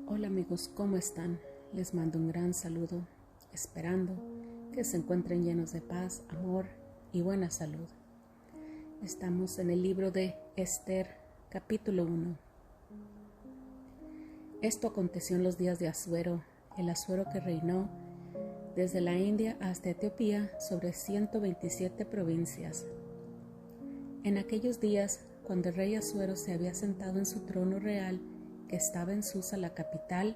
Hola amigos, ¿cómo están? Les mando un gran saludo, esperando que se encuentren llenos de paz, amor y buena salud. Estamos en el libro de Esther, capítulo 1. Esto aconteció en los días de Asuero, el Asuero que reinó desde la India hasta Etiopía sobre 127 provincias. En aquellos días, cuando el rey Asuero se había sentado en su trono real, que estaba en Susa, la capital,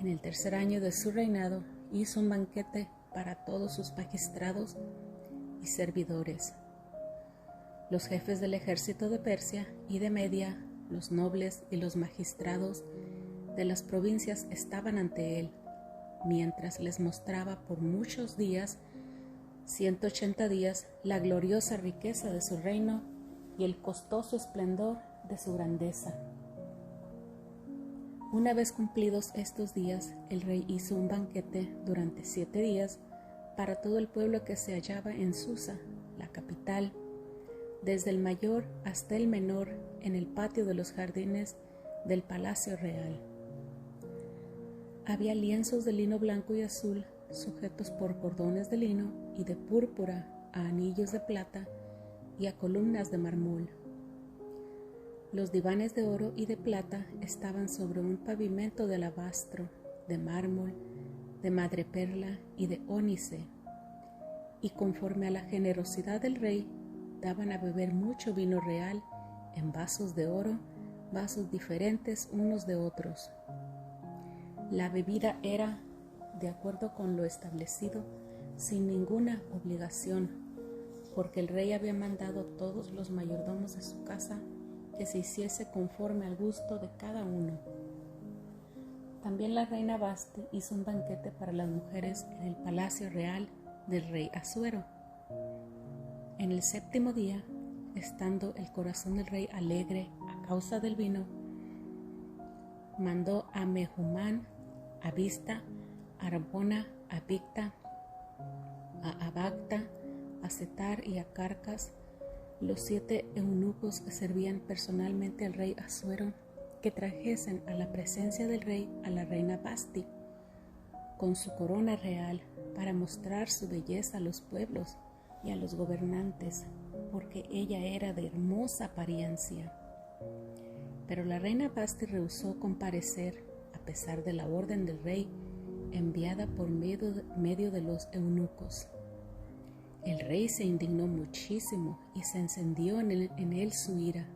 en el tercer año de su reinado, hizo un banquete para todos sus magistrados y servidores, los jefes del ejército de Persia y de Media, los nobles y los magistrados de las provincias estaban ante él, mientras les mostraba por muchos días, 180 días, la gloriosa riqueza de su reino y el costoso esplendor de su grandeza. Una vez cumplidos estos días, el rey hizo un banquete durante 7 días para todo el pueblo que se hallaba en Susa, la capital, desde el mayor hasta el menor, en el patio de los jardines del palacio real. Había lienzos de lino blanco y azul, sujetos por cordones de lino y de púrpura a anillos de plata y a columnas de mármol. Los divanes de oro y de plata estaban sobre un pavimento de alabastro, de mármol, de madreperla y de ónice, y conforme a la generosidad del rey, daban a beber mucho vino real en vasos de oro, vasos diferentes unos de otros. La bebida era, de acuerdo con lo establecido, sin ninguna obligación, porque el rey había mandado a todos los mayordomos de su casa que se hiciese conforme al gusto de cada uno. También la reina Vasti hizo un banquete para las mujeres en el palacio real del rey Asuero. En el 7º día, estando el corazón del rey alegre a causa del vino, mandó a Mehumán, a Bizta, a Arbona, a Bigta, a Abagta, a Setar y a Carcas, los 7 eunucos que servían personalmente al rey Asuero, que trajesen a la presencia del rey a la reina Vasti, con su corona real, para mostrar su belleza a los pueblos y a los gobernantes, porque ella era de hermosa apariencia. Pero la reina Vasti rehusó comparecer, a pesar de la orden del rey, enviada por medio de los eunucos. El rey se indignó muchísimo y se encendió en él su ira.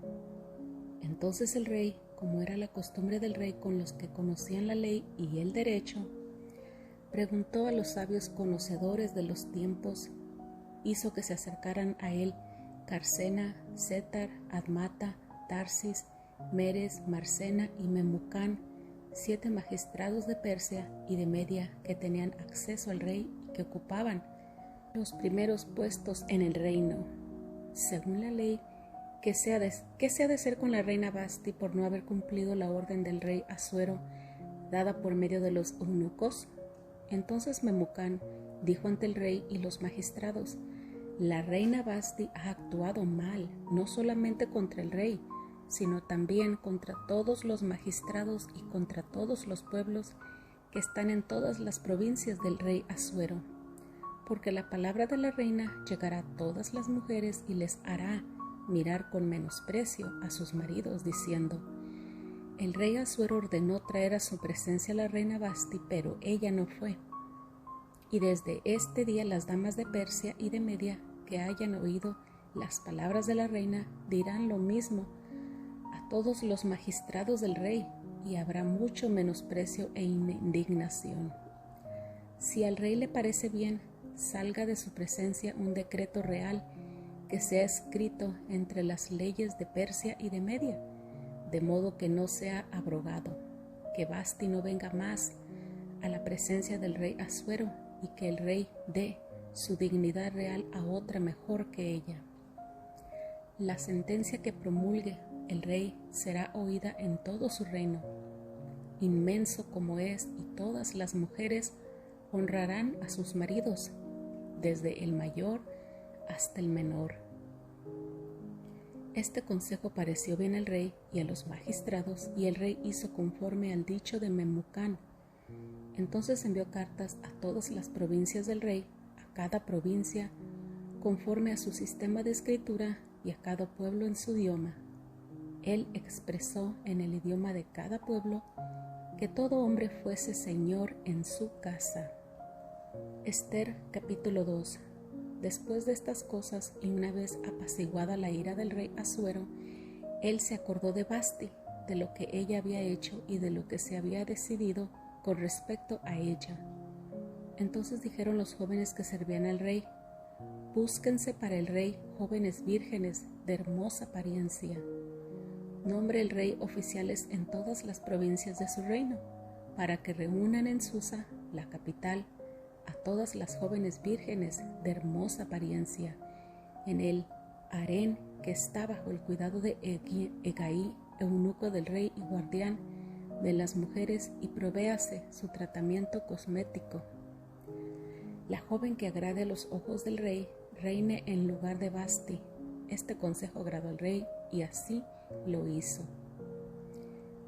Entonces el rey, como era la costumbre del rey con los que conocían la ley y el derecho, preguntó a los sabios conocedores de los tiempos, hizo que se acercaran a él Carcena, Setar, Admata, Tarsis, Meres, Marcena y Memucán, 7 magistrados de Persia y de Media que tenían acceso al rey y que ocupaban los primeros puestos en el reino. Según la ley, ¿qué se ha de hacer con la reina Vasti por no haber cumplido la orden del rey Asuero dada por medio de los eunucos? Entonces Memucán dijo ante el rey y los magistrados: la reina Vasti ha actuado mal, no solamente contra el rey, sino también contra todos los magistrados y contra todos los pueblos que están en todas las provincias del rey Asuero. Porque la palabra de la reina llegará a todas las mujeres y les hará mirar con menosprecio a sus maridos, diciendo: el rey Asuero ordenó traer a su presencia a la reina Vasti, pero ella no fue. Y desde este día las damas de Persia y de Media que hayan oído las palabras de la reina dirán lo mismo a todos los magistrados del rey, y habrá mucho menosprecio e indignación. Si al rey le parece bien, salga de su presencia un decreto real que sea escrito entre las leyes de Persia y de Media, de modo que no sea abrogado, que Vasti no venga más a la presencia del rey Asuero y que el rey dé su dignidad real a otra mejor que ella. La sentencia que promulgue el rey será oída en todo su reino, inmenso como es, y todas las mujeres honrarán a sus maridos, desde el mayor hasta el menor. Este consejo pareció bien al rey y a los magistrados, y el rey hizo conforme al dicho de Memucán. Entonces envió cartas a todas las provincias del rey, a cada provincia, conforme a su sistema de escritura, y a cada pueblo en su idioma. Él expresó en el idioma de cada pueblo que todo hombre fuese señor en su casa. Ester capítulo 2. Después de estas cosas, y una vez apaciguada la ira del rey Asuero, él se acordó de Vasti, de lo que ella había hecho y de lo que se había decidido con respecto a ella. Entonces dijeron los jóvenes que servían al rey: búsquense para el rey jóvenes vírgenes de hermosa apariencia. Nombre el rey oficiales en todas las provincias de su reino, para que reúnan en Susa, la capital, a todas las jóvenes vírgenes de hermosa apariencia, en el harén que está bajo el cuidado de Hegai, eunuco del rey y guardián de las mujeres, y provéase su tratamiento cosmético. La joven que agrade a los ojos del rey reine en lugar de Vasti. Este consejo agradó al rey, y así lo hizo.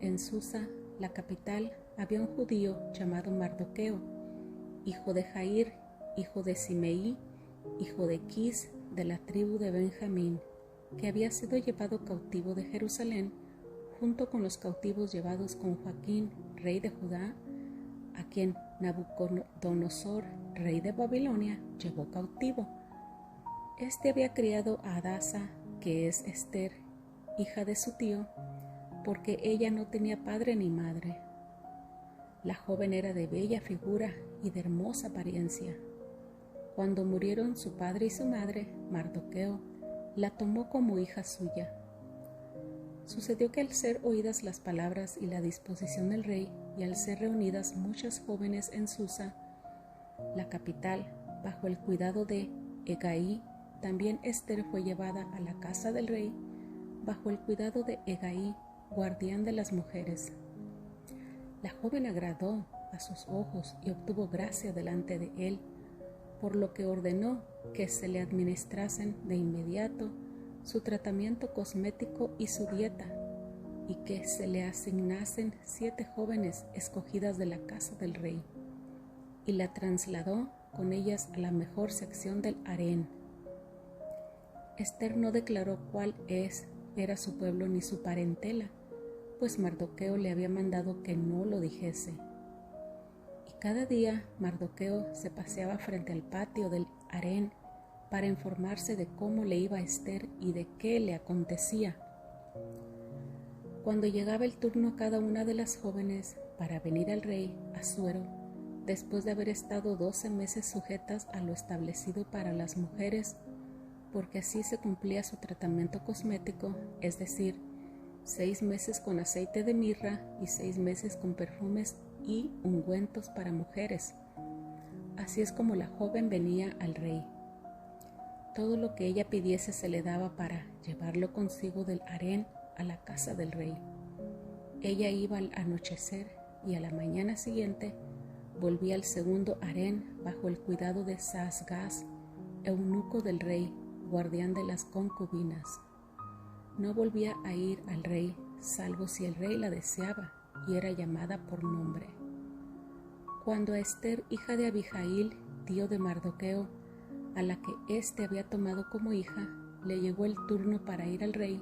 En Susa, la capital, había un judío llamado Mardoqueo, hijo de Jair, hijo de Simeí, hijo de Quis, de la tribu de Benjamín, que había sido llevado cautivo de Jerusalén, junto con los cautivos llevados con Joaquín, rey de Judá, a quien Nabucodonosor, rey de Babilonia, llevó cautivo. Este había criado a Hadasa, que es Ester, hija de su tío, porque ella no tenía padre ni madre. La joven era de bella figura y de hermosa apariencia. Cuando murieron su padre y su madre, Mardoqueo la tomó como hija suya. Sucedió que al ser oídas las palabras y la disposición del rey, y al ser reunidas muchas jóvenes en Susa, la capital, bajo el cuidado de Hegai, también Ester fue llevada a la casa del rey, bajo el cuidado de Hegai, guardián de las mujeres. La joven agradó a sus ojos y obtuvo gracia delante de él, por lo que ordenó que se le administrasen de inmediato su tratamiento cosmético y su dieta, y que se le asignasen 7 jóvenes escogidas de la casa del rey, y la trasladó con ellas a la mejor sección del harén. Ester no declaró cuál era su pueblo ni su parentela, pues Mardoqueo le había mandado que no lo dijese. Y cada día Mardoqueo se paseaba frente al patio del harén para informarse de cómo le iba a Ester y de qué le acontecía. Cuando llegaba el turno a cada una de las jóvenes para venir al rey Asuero, después de haber estado 12 meses sujetas a lo establecido para las mujeres, porque así se cumplía su tratamiento cosmético, es decir, 6 meses con aceite de mirra y 6 meses con perfumes y ungüentos para mujeres. Así es como la joven venía al rey. Todo lo que ella pidiese se le daba para llevarlo consigo del harén a la casa del rey. Ella iba al anochecer y a la mañana siguiente volvía al segundo harén bajo el cuidado de Saasgaz, eunuco del rey, guardián de las concubinas. No volvía a ir al rey, salvo si el rey la deseaba y era llamada por nombre. Cuando a Ester, hija de Abijail, tío de Mardoqueo, a la que éste había tomado como hija, le llegó el turno para ir al rey,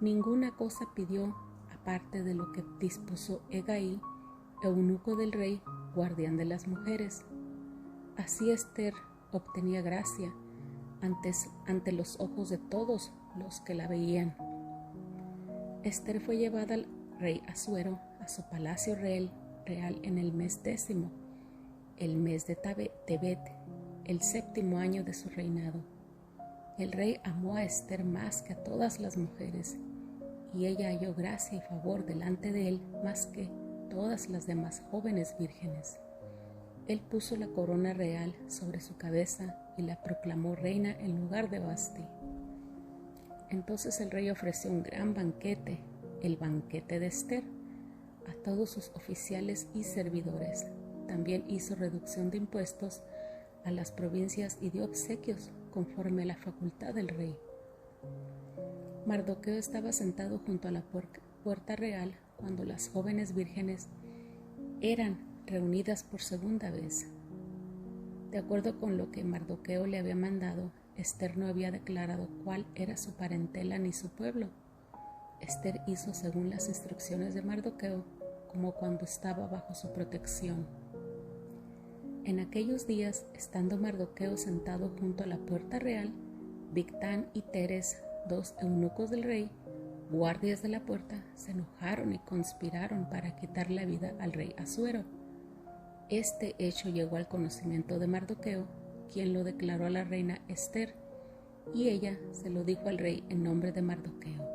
ninguna cosa pidió aparte de lo que dispuso Hegai, eunuco del rey, guardián de las mujeres. Así Ester obtenía gracia ante los ojos de todos los que la veían. Ester fue llevada al rey Asuero a su palacio real en el mes 10, el mes de Tebet, el 7º año de su reinado. El rey amó a Ester más que a todas las mujeres, y ella halló gracia y favor delante de él más que todas las demás jóvenes vírgenes. Él puso la corona real sobre su cabeza y la proclamó reina en lugar de Vasti. Entonces el rey ofreció un gran banquete, el banquete de Ester, a todos sus oficiales y servidores. También hizo reducción de impuestos a las provincias y dio obsequios conforme a la facultad del rey. Mardoqueo estaba sentado junto a la puerta real cuando las jóvenes vírgenes eran reunidas por segunda vez. De acuerdo con lo que Mardoqueo le había mandado, Ester no había declarado cuál era su parentela ni su pueblo. Ester hizo según las instrucciones de Mardoqueo, como cuando estaba bajo su protección. En aquellos días, estando Mardoqueo sentado junto a la puerta real, Bigtán y Teres, dos eunucos del rey, guardias de la puerta, se enojaron y conspiraron para quitar la vida al rey Asuero. Este hecho llegó al conocimiento de Mardoqueo, quien lo declaró a la reina Ester, y ella se lo dijo al rey en nombre de Mardoqueo.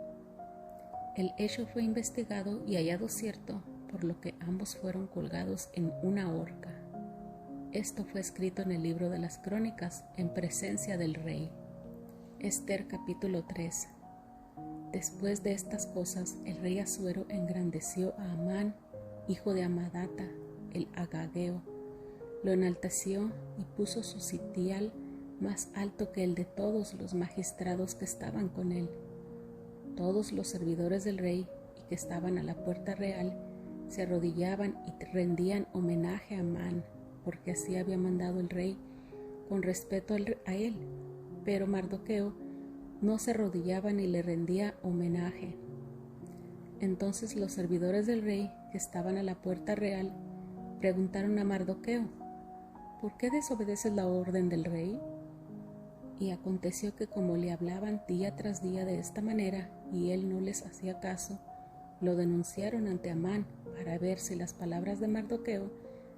El hecho fue investigado y hallado cierto, por lo que ambos fueron colgados en una horca. Esto fue escrito en el libro de las Crónicas, en presencia del rey. Ester capítulo 3. Después de estas cosas, el rey Asuero engrandeció a Amán, hijo de Amadata, el agageo, lo enalteció y puso su sitial más alto que el de todos los magistrados que estaban con él. Todos los servidores del rey y que estaban a la puerta real se arrodillaban y rendían homenaje a Amán, porque así había mandado el rey con respeto a él, pero Mardoqueo no se arrodillaba ni le rendía homenaje. Entonces los servidores del rey que estaban a la puerta real preguntaron a Mardoqueo: ¿por qué desobedeces la orden del rey? Y aconteció que como le hablaban día tras día de esta manera y él no les hacía caso, lo denunciaron ante Amán para ver si las palabras de Mardoqueo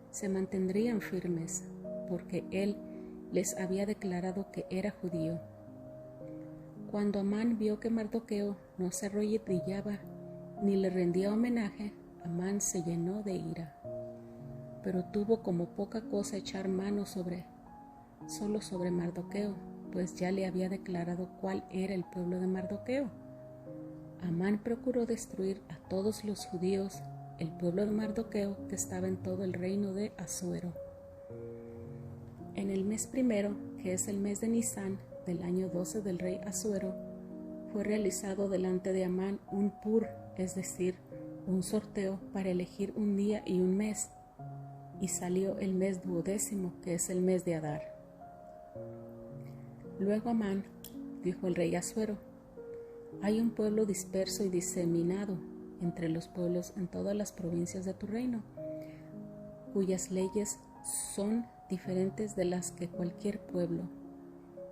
se mantendrían firmes, porque él les había declarado que era judío. Cuando Amán vio que Mardoqueo no se arrodillaba ni le rendía homenaje, Amán se llenó de ira, pero tuvo como poca cosa echar mano solo sobre Mardoqueo, pues ya le había declarado cuál era el pueblo de Mardoqueo. Amán procuró destruir a todos los judíos, el pueblo de Mardoqueo que estaba en todo el reino de Asuero. En el mes primero, que es el mes de Nisán, del año 12 del rey Asuero, fue realizado delante de Amán un pur, es decir, un sorteo para elegir un día y un mes, y salió el mes 12º, que es el mes de Adar. Luego Amán dijo el rey Asuero: hay un pueblo disperso y diseminado entre los pueblos en todas las provincias de tu reino, cuyas leyes son diferentes de las que cualquier pueblo.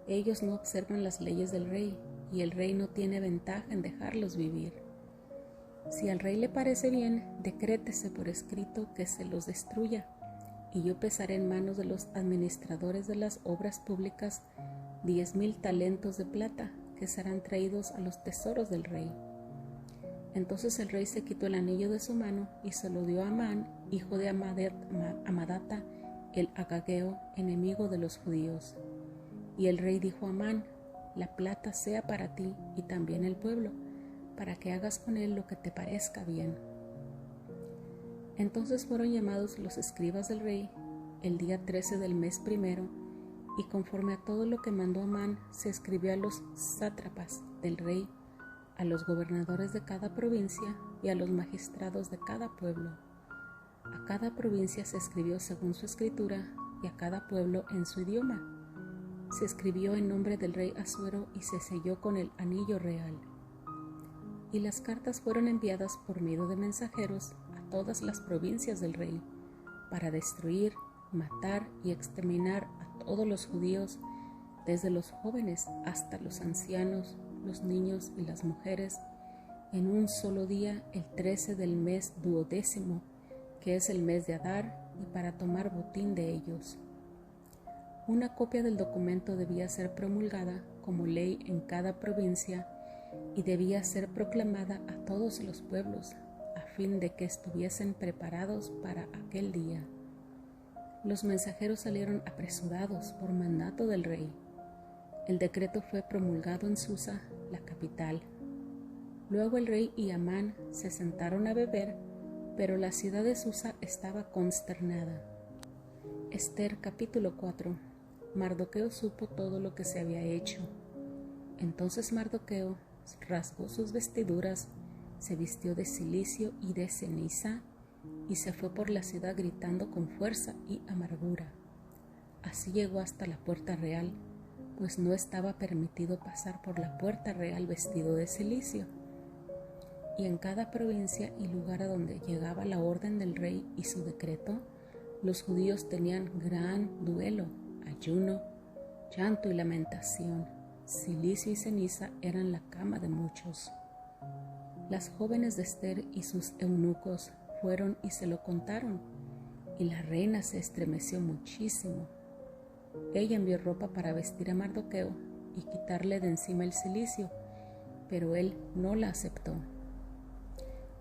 Ellos no observan las leyes del rey, y el rey no tiene ventaja en dejarlos vivir. Si al rey le parece bien, decrétese por escrito que se los destruya, y yo pesaré en manos de los administradores de las obras públicas 10,000 talentos de plata, que serán traídos a los tesoros del rey. Entonces el rey se quitó el anillo de su mano y se lo dio a Amán, hijo de Amadata, el agageo, enemigo de los judíos. Y el rey dijo a Amán: la plata sea para ti y también el pueblo, para que hagas con él lo que te parezca bien. Entonces fueron llamados los escribas del rey el día 13 del mes primero, y conforme a todo lo que mandó Amán, se escribió a los sátrapas del rey, a los gobernadores de cada provincia y a los magistrados de cada pueblo. A cada provincia se escribió según su escritura y a cada pueblo en su idioma. Se escribió en nombre del rey Asuero y se selló con el anillo real. Y las cartas fueron enviadas por medio de mensajeros a todas las provincias del rey, para destruir, matar y exterminar a todos los judíos, desde los jóvenes hasta los ancianos, los niños y las mujeres, en un solo día, el 13 del mes 12º, que es el mes de Adar, y para tomar botín de ellos. Una copia del documento debía ser promulgada como ley en cada provincia y debía ser proclamada a todos los pueblos, a fin de que estuviesen preparados para aquel día. Los mensajeros salieron apresurados por mandato del rey. El decreto fue promulgado en Susa, la capital. Luego el rey y Amán se sentaron a beber, pero la ciudad de Susa estaba consternada. Ester capítulo 4. Mardoqueo supo todo lo que se había hecho. Entonces Mardoqueo rasgó sus vestiduras, se vistió de cilicio y de ceniza, y se fue por la ciudad gritando con fuerza y amargura. Así llegó hasta la puerta real, pues no estaba permitido pasar por la puerta real vestido de cilicio. Y en cada provincia y lugar a donde llegaba la orden del rey y su decreto, los judíos tenían gran duelo, ayuno, llanto y lamentación. Cilicio y ceniza eran la cama de muchos. Las jóvenes de Ester y sus eunucos fueron y se lo contaron, y la reina se estremeció muchísimo. Ella envió ropa para vestir a Mardoqueo y quitarle de encima el cilicio, pero él no la aceptó.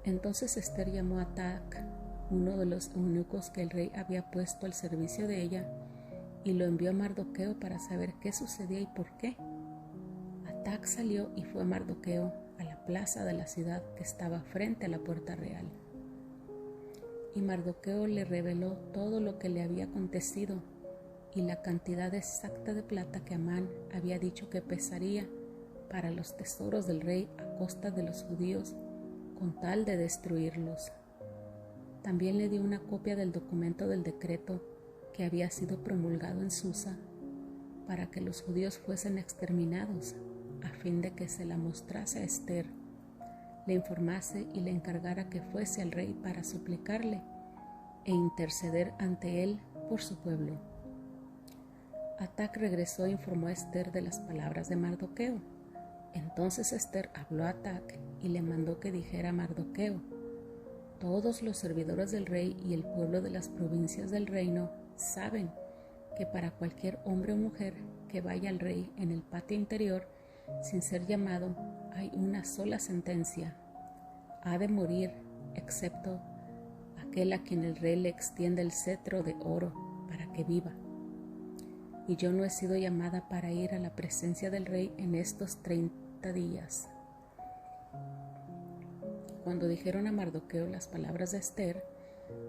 Entonces Ester llamó a Atac, uno de los eunucos que el rey había puesto al servicio de ella, y lo envió a Mardoqueo para saber qué sucedía y por qué. Atac salió y fue a Mardoqueo a la plaza de la ciudad que estaba frente a la puerta real. Y Mardoqueo le reveló todo lo que le había acontecido y la cantidad exacta de plata que Amán había dicho que pesaría para los tesoros del rey a costa de los judíos con tal de destruirlos. También le dio una copia del documento del decreto que había sido promulgado en Susa para que los judíos fuesen exterminados, a fin de que se la mostrase a Ester, le informase y le encargara que fuese al rey para suplicarle e interceder ante él por su pueblo. Atac regresó e informó a Ester de las palabras de Mardoqueo. Entonces Ester habló a Atac y le mandó que dijera a Mardoqueo: todos los servidores del rey y el pueblo de las provincias del reino saben que para cualquier hombre o mujer que vaya al rey en el patio interior sin ser llamado, hay una sola sentencia: ha de morir, excepto aquel a quien el rey le extiende el cetro de oro para que viva. Y yo no he sido llamada para ir a la presencia del rey en estos 30 días. Cuando dijeron a Mardoqueo las palabras de Ester,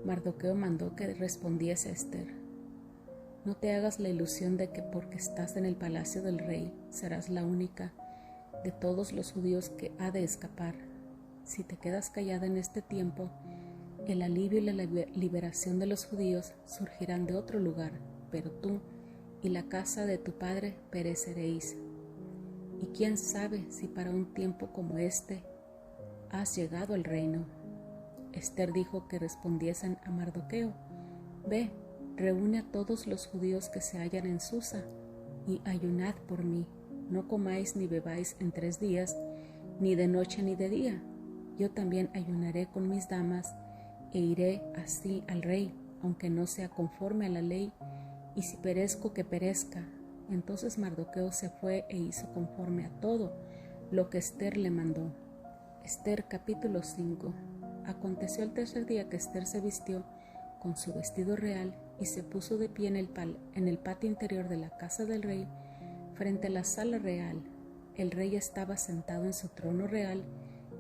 Mardoqueo mandó que respondiese a Ester: no te hagas la ilusión de que porque estás en el palacio del rey serás la única de todos los judíos que ha de escapar. Si te quedas callada en este tiempo, el alivio y la liberación de los judíos surgirán de otro lugar, pero tú y la casa de tu padre pereceréis. Y quién sabe si para un tiempo como este has llegado al reino. Ester dijo que respondiesen a Mardoqueo: ve, reúne a todos los judíos que se hallan en Susa y ayunad por mí. No comáis ni bebáis en 3 días, ni de noche ni de día. Yo también ayunaré con mis damas e iré así al rey, aunque no sea conforme a la ley, y si perezco, que perezca. Entonces Mardoqueo se fue e hizo conforme a todo lo que Ester le mandó. Ester capítulo 5. Aconteció el 3er día que Ester se vistió con su vestido real y se puso de pie en el patio interior de la casa del rey, frente a la sala real. El rey estaba sentado en su trono real,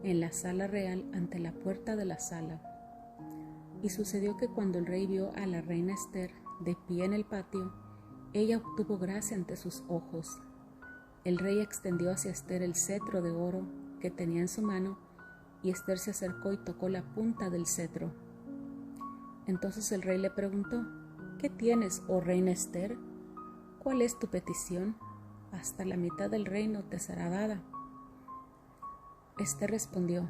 en la sala real, ante la puerta de la sala. Y sucedió que cuando el rey vio a la reina Ester de pie en el patio, ella obtuvo gracia ante sus ojos. El rey extendió hacia Ester el cetro de oro que tenía en su mano, y Ester se acercó y tocó la punta del cetro. Entonces el rey le preguntó: ¿qué tienes, oh reina Ester? ¿Cuál es tu petición? Hasta la mitad del reino te será dada. Ester respondió: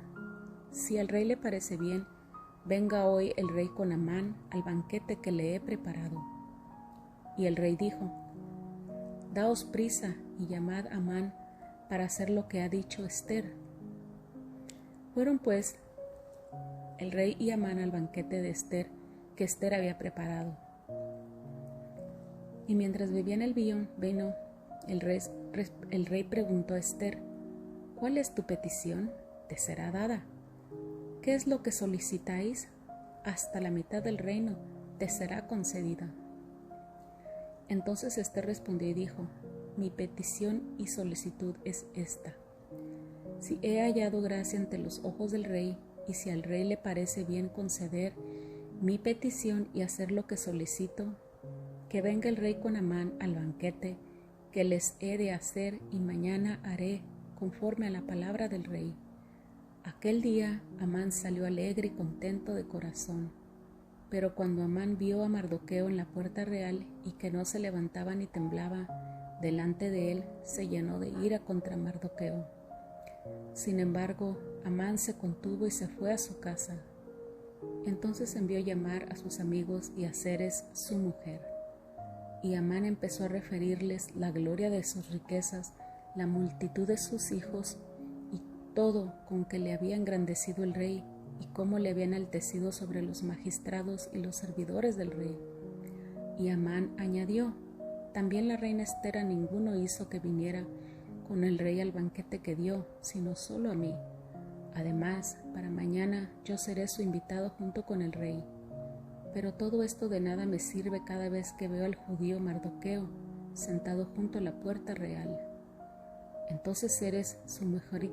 si al rey le parece bien, venga hoy el rey con Amán al banquete que le he preparado. Y el rey dijo: daos prisa y llamad a Amán para hacer lo que ha dicho Ester. Fueron pues el rey y Amán al banquete de Ester que Ester había preparado. Y mientras bebían el vino, el rey preguntó a Ester: ¿cuál es tu petición? Te será dada. ¿Qué es lo que solicitáis? Hasta la mitad del reino te será concedida. Entonces Ester respondió y dijo: mi petición y solicitud es esta: si he hallado gracia ante los ojos del rey, y si al rey le parece bien conceder mi petición y hacer lo que solicito, que venga el rey con Amán al banquete que les he de hacer, y mañana haré conforme a la palabra del rey. Aquel día Amán salió alegre y contento de corazón. Pero cuando Amán vio a Mardoqueo en la puerta real y que no se levantaba ni temblaba delante de él, se llenó de ira contra Mardoqueo. Sin embargo, Amán se contuvo y se fue a su casa. Entonces envió llamar a sus amigos y a Zeres, su mujer. Y Amán empezó a referirles la gloria de sus riquezas, la multitud de sus hijos y todo con que le había engrandecido el rey y cómo le había enaltecido sobre los magistrados y los servidores del rey. Y Amán añadió: también la reina Ester a ninguno hizo que viniera con el rey al banquete que dio, sino solo a mí. Además, para mañana yo seré su invitado junto con el rey. Pero todo esto de nada me sirve cada vez que veo al judío Mardoqueo sentado junto a la puerta real. Entonces Zeres, su mujer y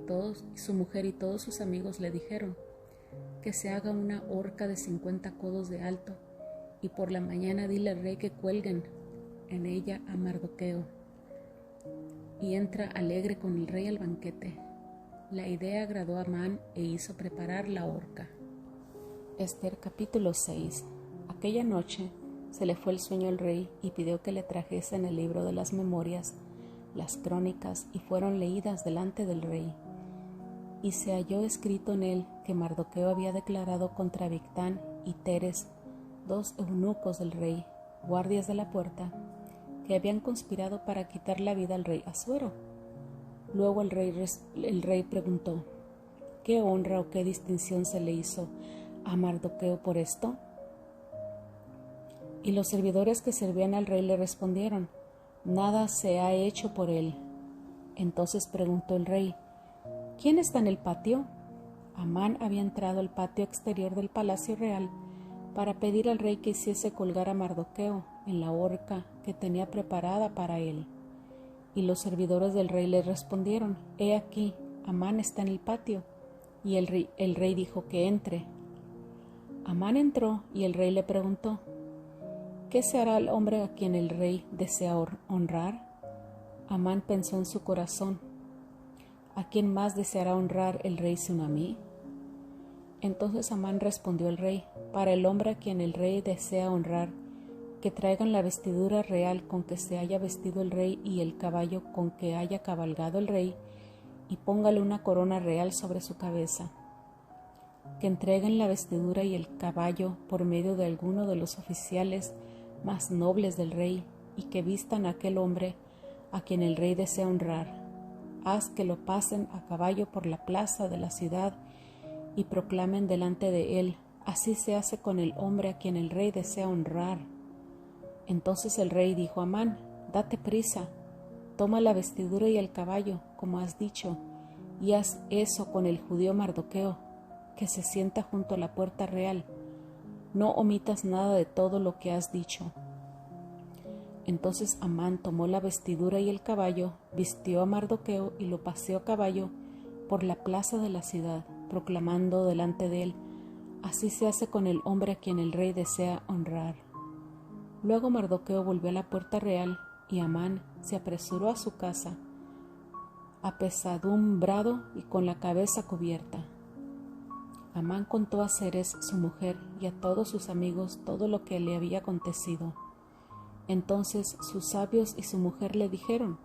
todos sus amigos le dijeron: que se haga una horca de 50 codos de alto, y por la mañana dile al rey que cuelguen en ella a Mardoqueo. Y entra alegre con el rey al banquete. La idea agradó a Amán e hizo preparar la horca. Ester capítulo 6. Aquella noche se le fue el sueño al rey y pidió que le trajesen el libro de las memorias, las crónicas, y fueron leídas delante del rey. Y se halló escrito en él que Mardoqueo había declarado contra Bigtán y Teres, 2 eunucos del rey, guardias de la puerta, que habían conspirado para quitar la vida al rey Asuero. Luego el rey preguntó: ¿qué honra o qué distinción se le hizo a Mardoqueo por esto? Y los servidores que servían al rey le respondieron: nada se ha hecho por él. Entonces preguntó el rey: ¿quién está en el patio? Amán había entrado al patio exterior del palacio real para pedir al rey que hiciese colgar a Mardoqueo en la horca que tenía preparada para él. Y los servidores del rey le respondieron: he aquí, Amán está en el patio. Y el rey dijo que entre. Amán entró y el rey le preguntó: ¿qué se hará al hombre a quien el rey desea honrar? Amán pensó en su corazón: ¿a quién más deseará honrar el rey sino a mí? Entonces Amán respondió al rey: para el hombre a quien el rey desea honrar, que traigan la vestidura real con que se haya vestido el rey y el caballo con que haya cabalgado el rey, y póngale una corona real sobre su cabeza. Que entreguen la vestidura y el caballo por medio de alguno de los oficiales más nobles del rey, y que vistan a aquel hombre a quien el rey desea honrar. Haz que lo pasen a caballo por la plaza de la ciudad y proclamen delante de él: así se hace con el hombre a quien el rey desea honrar. Entonces el rey dijo a Amán: date prisa, toma la vestidura y el caballo, como has dicho, y haz eso con el judío Mardoqueo, que se sienta junto a la puerta real. No omitas nada de todo lo que has dicho. Entonces Amán tomó la vestidura y el caballo, vistió a Mardoqueo y lo paseó a caballo por la plaza de la ciudad, proclamando delante de él: así se hace con el hombre a quien el rey desea honrar. Luego Mardoqueo volvió a la puerta real y Amán se apresuró a su casa, apesadumbrado y con la cabeza cubierta. Amán contó a Zeres, su mujer, y a todos sus amigos todo lo que le había acontecido. Entonces sus sabios y su mujer le dijeron: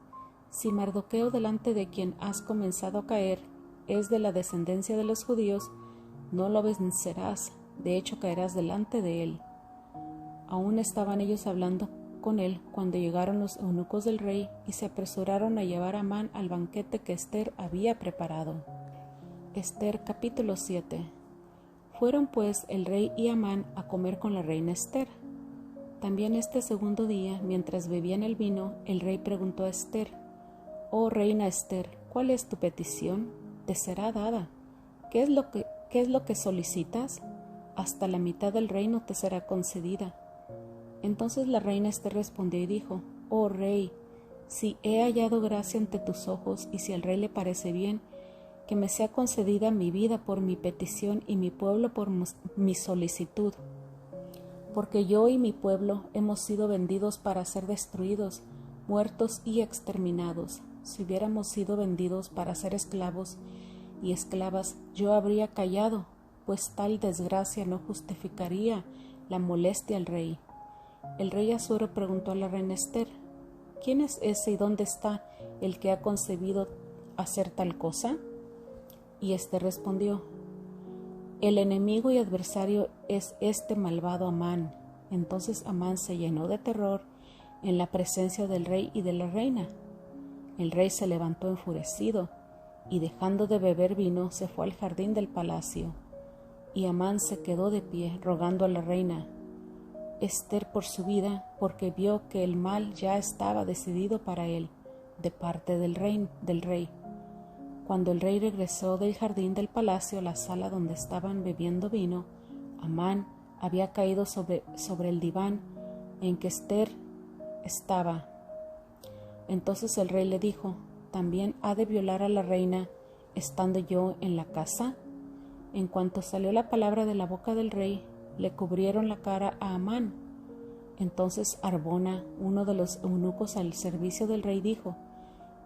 si Mardoqueo, delante de quien has comenzado a caer, es de la descendencia de los judíos, no lo vencerás, de hecho caerás delante de él. Aún estaban ellos hablando con él cuando llegaron los eunucos del rey y se apresuraron a llevar a Amán al banquete que Ester había preparado. Ester capítulo 7. Fueron pues el rey y Amán a comer con la reina Ester. También este segundo día, mientras bebían el vino, el rey preguntó a Ester: oh reina Ester, ¿cuál es tu petición? Te será dada. ¿Qué es lo que solicitas? Hasta la mitad del reino te será concedida. Entonces la reina Ester respondió y dijo: oh rey, si he hallado gracia ante tus ojos y si al rey le parece bien, que me sea concedida mi vida por mi petición y mi pueblo por mi solicitud. Porque yo y mi pueblo hemos sido vendidos para ser destruidos, muertos y exterminados. si hubiéramos sido vendidos para ser esclavos y esclavas, yo habría callado, pues tal desgracia no justificaría la molestia al rey. El rey Asuero preguntó a la reina Ester: ¿quién es ese y dónde está el que ha concebido hacer tal cosa? Y Ester respondió: el enemigo y adversario es este malvado Amán. Entonces Amán se llenó de terror en la presencia del rey y de la reina. El rey se levantó enfurecido y, dejando de beber vino, se fue al jardín del palacio. Y Amán se quedó de pie, rogando a la reina Ester por su vida, porque vio que el mal ya estaba decidido para él, de parte del rey. Cuando el rey regresó del jardín del palacio a la sala donde estaban bebiendo vino, Amán había caído sobre el diván en que Ester estaba. Entonces el rey le dijo: ¿también ha de violar a la reina estando yo en la casa? En cuanto salió la palabra de la boca del rey, le cubrieron la cara a Amán. Entonces Arbona, uno de los eunucos al servicio del rey, dijo: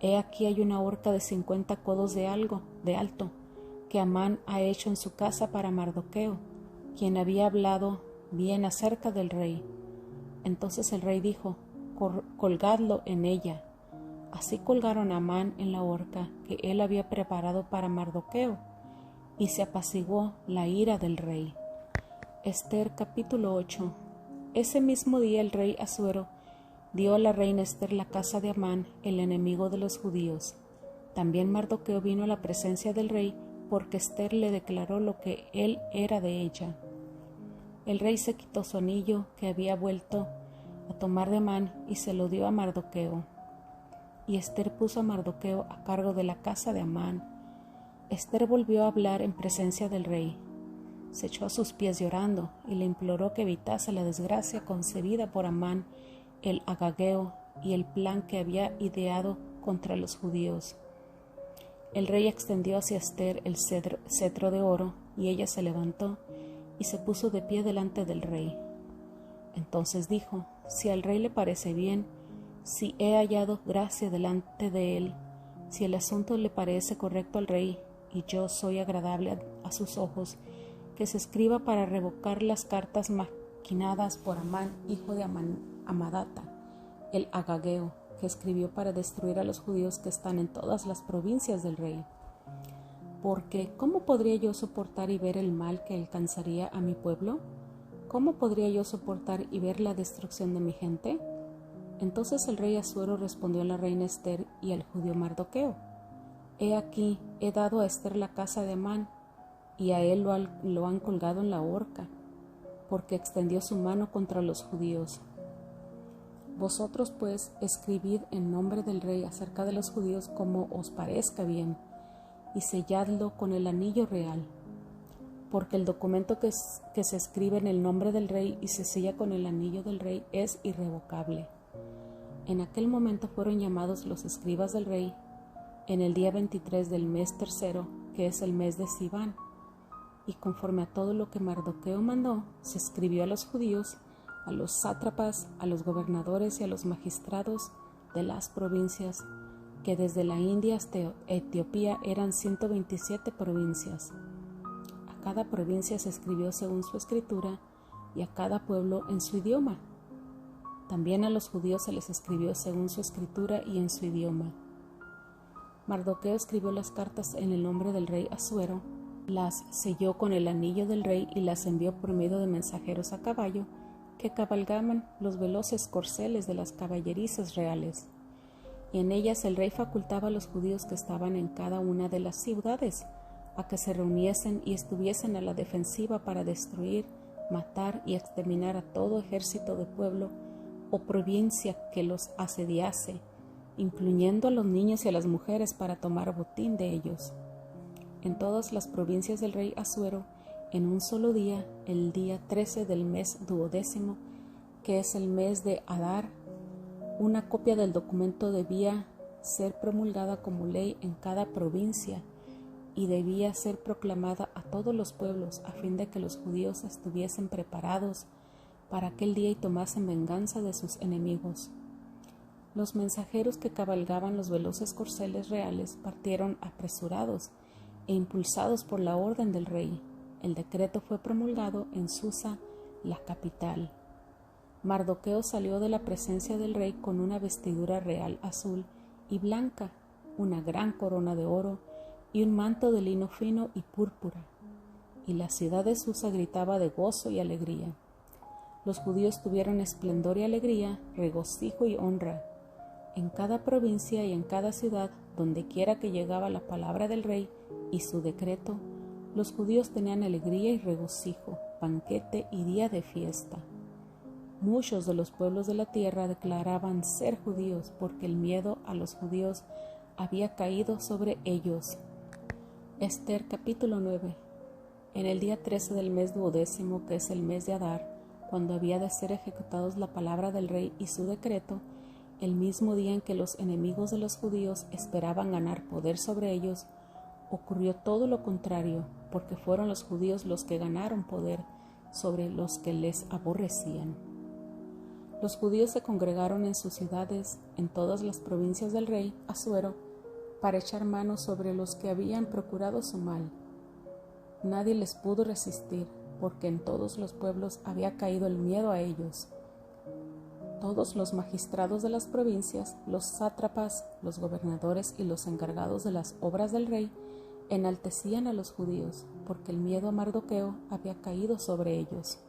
he aquí hay una horca de 50 codos de alto, que Amán ha hecho en su casa para Mardoqueo, quien había hablado bien acerca del rey. Entonces el rey dijo: colgadlo en ella. Así colgaron a Amán en la horca que él había preparado para Mardoqueo, y se apaciguó la ira del rey. Ester capítulo 8. Ese mismo día el rey Asuero dio a la reina Ester la casa de Amán, el enemigo de los judíos. También Mardoqueo vino a la presencia del rey, porque Ester le declaró lo que él era de ella. El rey se quitó su anillo que había vuelto a tomar de Amán y se lo dio a Mardoqueo. Y Ester puso a Mardoqueo a cargo de la casa de Amán. Ester volvió a hablar en presencia del rey. Se echó a sus pies llorando y le imploró que evitase la desgracia concebida por Amán el agageo y el plan que había ideado contra los judíos. El rey extendió hacia Ester el cetro de oro, y ella se levantó y se puso de pie delante del rey. Entonces dijo: si al rey le parece bien, si he hallado gracia delante de él, si el asunto le parece correcto al rey y yo soy agradable a sus ojos, que se escriba para revocar las cartas maquinadas por Amán, hijo de Amadata, el agageo, que escribió para destruir a los judíos que están en todas las provincias del rey. Porque ¿cómo podría yo soportar y ver el mal que alcanzaría a mi pueblo? ¿Cómo podría yo soportar y ver la destrucción de mi gente? Entonces el rey Asuero respondió a la reina Ester y al judío Mardoqueo: he aquí, he dado a Ester la casa de Amán, y a él lo han colgado en la horca, porque extendió su mano contra los judíos. Vosotros pues escribid en nombre del rey acerca de los judíos como os parezca bien, y selladlo con el anillo real, porque el documento que se escribe en el nombre del rey y se sella con el anillo del rey es irrevocable. En aquel momento fueron llamados los escribas del rey en el día 23 del mes tercero, que es el mes de Siván, y conforme a todo lo que Mardoqueo mandó, se escribió a los judíos, a los sátrapas, a los gobernadores y a los magistrados de las provincias, que desde la India hasta Etiopía eran 127 provincias. A cada provincia se escribió según su escritura y a cada pueblo en su idioma. También a los judíos se les escribió según su escritura y en su idioma. Mardoqueo escribió las cartas en el nombre del rey Asuero, las selló con el anillo del rey y las envió por medio de mensajeros a caballo que cabalgaban los veloces corceles de las caballerizas reales. Y en ellas el rey facultaba a los judíos que estaban en cada una de las ciudades a que se reuniesen y estuviesen a la defensiva para destruir, matar y exterminar a todo ejército de pueblo o provincia que los asediase, incluyendo a los niños y a las mujeres para tomar botín de ellos. En todas las provincias del rey Asuero, en un solo día, el día 13 del mes 12º, que es el mes de Adar, una copia del documento debía ser promulgada como ley en cada provincia y debía ser proclamada a todos los pueblos a fin de que los judíos estuviesen preparados para aquel día y tomasen venganza de sus enemigos. Los mensajeros que cabalgaban los veloces corceles reales partieron apresurados e impulsados por la orden del rey. El decreto fue promulgado en Susa, la capital. Mardoqueo salió de la presencia del rey con una vestidura real azul y blanca, una gran corona de oro y un manto de lino fino y púrpura. Y la ciudad de Susa gritaba de gozo y alegría. Los judíos tuvieron esplendor y alegría, regocijo y honra. En cada provincia y en cada ciudad, donde quiera que llegaba la palabra del rey y su decreto, los judíos tenían alegría y regocijo, banquete y día de fiesta. Muchos de los pueblos de la tierra declaraban ser judíos porque el miedo a los judíos había caído sobre ellos. Esther capítulo 9. En el día 13 del mes 12º, que es el mes de Adar, cuando había de ser ejecutados la palabra del rey y su decreto, el mismo día en que los enemigos de los judíos esperaban ganar poder sobre ellos, ocurrió todo lo contrario, porque fueron los judíos los que ganaron poder sobre los que les aborrecían. Los judíos se congregaron en sus ciudades, en todas las provincias del rey Asuero, para echar mano sobre los que habían procurado su mal. Nadie les pudo resistir, porque en todos los pueblos había caído el miedo a ellos. Todos los magistrados de las provincias, los sátrapas, los gobernadores y los encargados de las obras del rey, enaltecían a los judíos, porque el miedo a Mardoqueo había caído sobre ellos.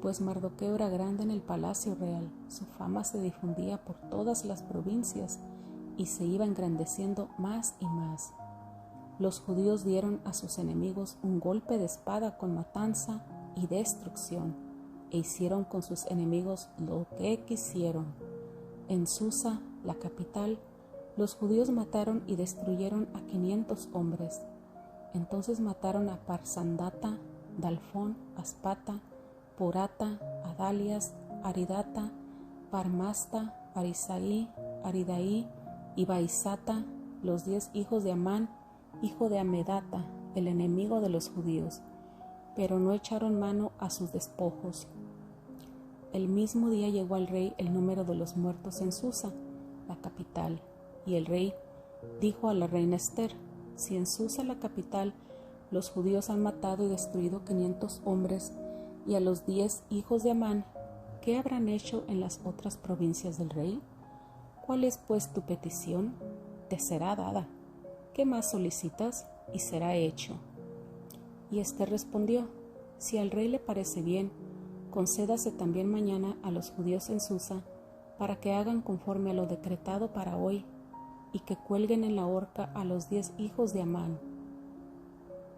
Pues Mardoqueo era grande en el palacio real, su fama se difundía por todas las provincias y se iba engrandeciendo más y más. Los judíos dieron a sus enemigos un golpe de espada con matanza y destrucción, e hicieron con sus enemigos lo que quisieron. En Susa, la capital, los judíos mataron y destruyeron a 500 hombres. Entonces mataron a Parsandata, Dalfón, Aspata, Porata, Adalias, Aridata, Parmasta, Arisaí, Aridaí y Baisata, los 10 hijos de Amán, hijo de Amedata, el enemigo de los judíos, pero no echaron mano a sus despojos. El mismo día llegó al rey el número de los muertos en Susa, la capital, y el rey dijo a la reina Esther: si en Susa, la capital, los judíos han matado y destruido 500 hombres, y a los 10 hijos de Amán, ¿qué habrán hecho en las otras provincias del rey? ¿Cuál es pues tu petición? Te será dada. ¿Qué más solicitas? Y será hecho. Y Esther respondió: si al rey le parece bien, concédase también mañana a los judíos en Susa, para que hagan conforme a lo decretado para hoy, y que cuelguen en la horca a los 10 hijos de Amán.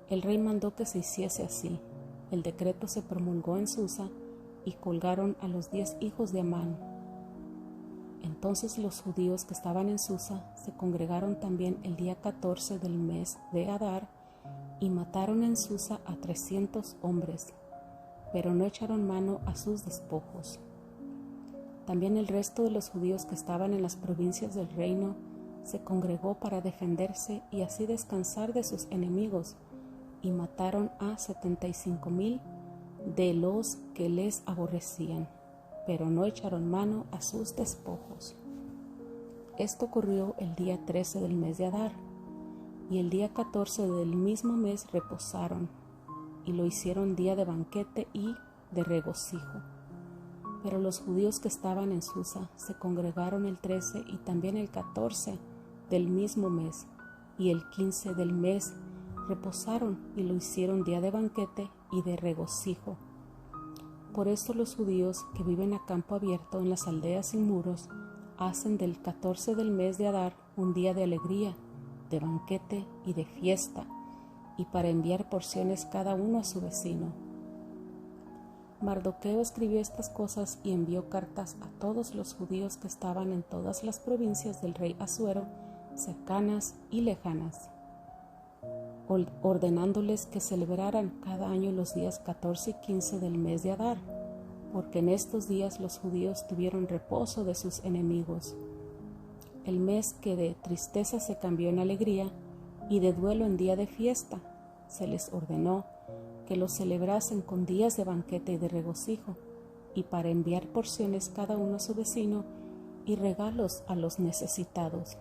El rey mandó que se hiciese así. El decreto se promulgó en Susa, y colgaron a los 10 hijos de Amán. Entonces los judíos que estaban en Susa se congregaron también el día 14 del mes de Adar, y mataron en Susa a 300 hombres, pero no echaron mano a sus despojos. También el resto de los judíos que estaban en las provincias del reino se congregó para defenderse y así descansar de sus enemigos, y mataron a 75,000 de los que les aborrecían, pero no echaron mano a sus despojos. Esto ocurrió el día 13 del mes de Adar, y el día 14 del mismo mes reposaron, y lo hicieron día de banquete y de regocijo. Pero los judíos que estaban en Susa se congregaron el 13 y también el 14 del mismo mes, y el 15 del mes reposaron y lo hicieron día de banquete y de regocijo. Por esto los judíos que viven a campo abierto en las aldeas sin muros hacen del 14 del mes de Adar un día de alegría, de banquete y de fiesta, y para enviar porciones cada uno a su vecino. Mardoqueo escribió estas cosas y envió cartas a todos los judíos que estaban en todas las provincias del rey Asuero, cercanas y lejanas, ordenándoles que celebraran cada año los días 14 y 15 del mes de Adar, porque en estos días los judíos tuvieron reposo de sus enemigos. El mes que de tristeza se cambió en alegría y de duelo en día de fiesta, se les ordenó que lo celebrasen con días de banquete y de regocijo, y para enviar porciones cada uno a su vecino, y regalos a los necesitados.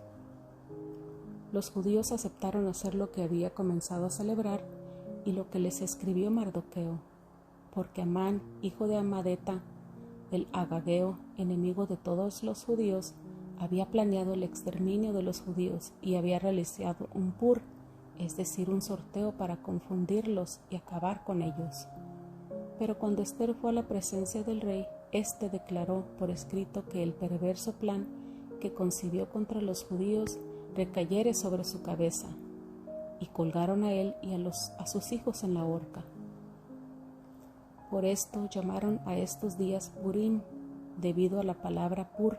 Los judíos aceptaron hacer lo que había comenzado a celebrar y lo que les escribió Mardoqueo, porque Amán, hijo de Amadeta, el agageo, enemigo de todos los judíos, había planeado el exterminio de los judíos y había realizado un pur, es decir, un sorteo para confundirlos y acabar con ellos. Pero cuando Ester fue a la presencia del rey, éste declaró por escrito que el perverso plan que concibió contra los judíos recayere sobre su cabeza, y colgaron a él y a sus hijos en la horca. Por esto llamaron a estos días Purim, debido a la palabra pur.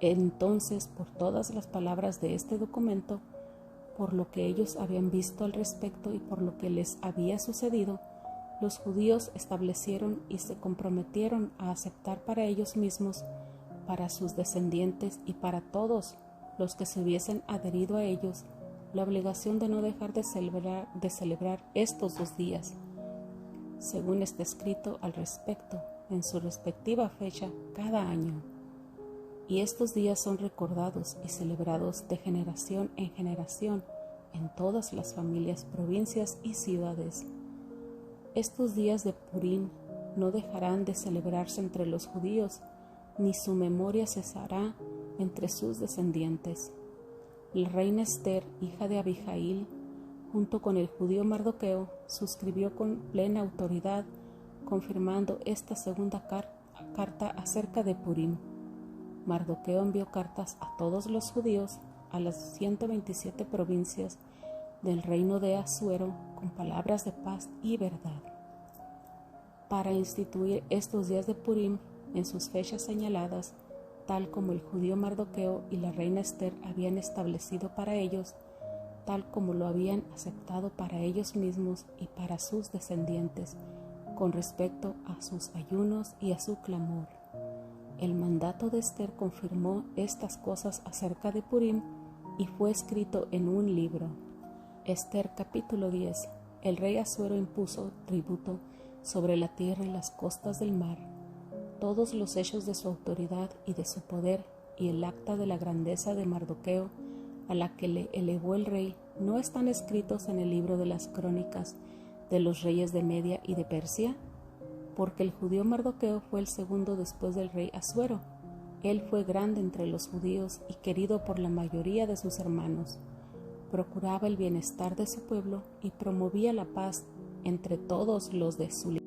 Entonces, por todas las palabras de este documento, por lo que ellos habían visto al respecto y por lo que les había sucedido, los judíos establecieron y se comprometieron a aceptar para ellos mismos, para sus descendientes y para todos los que se hubiesen adherido a ellos, la obligación de no dejar de celebrar estos 2 días, según está escrito al respecto, en su respectiva fecha cada año. Y estos días son recordados y celebrados de generación en generación en todas las familias, provincias y ciudades. Estos días de Purim no dejarán de celebrarse entre los judíos, ni su memoria cesará entre sus descendientes. La reina Ester, hija de Abijail, junto con el judío Mardoqueo, suscribió con plena autoridad, confirmando esta segunda carta acerca de Purim. Mardoqueo envió cartas a todos los judíos, a las 127 provincias del reino de Asuero, con palabras de paz y verdad, para instituir estos días de Purim en sus fechas señaladas, tal como el judío Mardoqueo y la reina Ester habían establecido para ellos, tal como lo habían aceptado para ellos mismos y para sus descendientes, con respecto a sus ayunos y a su clamor. El mandato de Ester confirmó estas cosas acerca de Purim y fue escrito en un libro. Ester capítulo 10. El rey Asuero impuso tributo sobre la tierra y las costas del mar. Todos los hechos de su autoridad y de su poder y el acta de la grandeza de Mardoqueo, a la que le elevó el rey, no están escritos en el libro de las crónicas de los reyes de Media y de Persia, porque el judío Mardoqueo fue el segundo después del rey Asuero. Él fue grande entre los judíos y querido por la mayoría de sus hermanos. Procuraba el bienestar de su pueblo y promovía la paz entre todos los de su